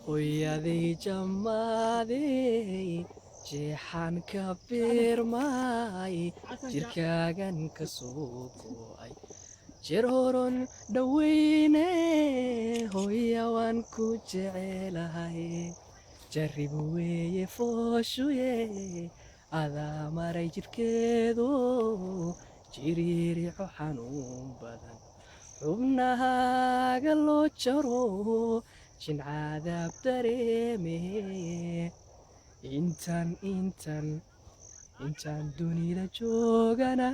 hooyaday jamaaday jeexaan ka beermaay jirkaagan ka soo go'ay jeer horon dhaweyne hooya waan ku jecelahay jarrib weeye fooshuye adaa maray jidhkeedu jiriirico xanuun badan xubnahaaga loo jaro jincadaab dareeme intaan dunida joogana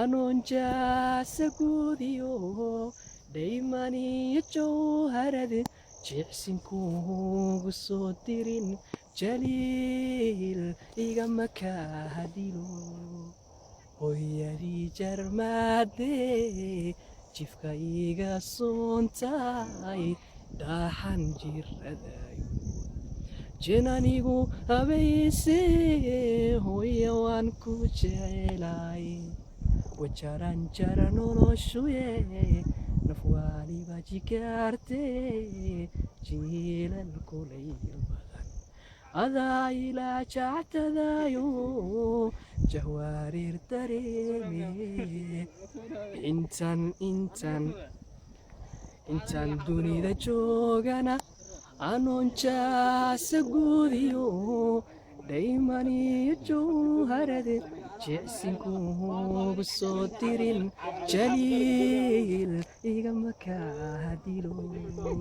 anoon jaasa guudiyo dhaymaniyo jawharad jicsinkuugu soo dirin jaliil igama kaa dilo hooyadii jarmaadee jifka iga soontay dhaxan jiradayo jinanigu habayse hooya waan ku jecelay wajaran jara noloshuye nafwaaliba jigaarte jiilal kulayl badan adaa ilaa jactadayo jahwaariir dareeme intaan dunida joogana anoon jaasa guudiyo dhaymaniyo jawharade jicsinkuugu soo dirin jaliil igama kaa dilo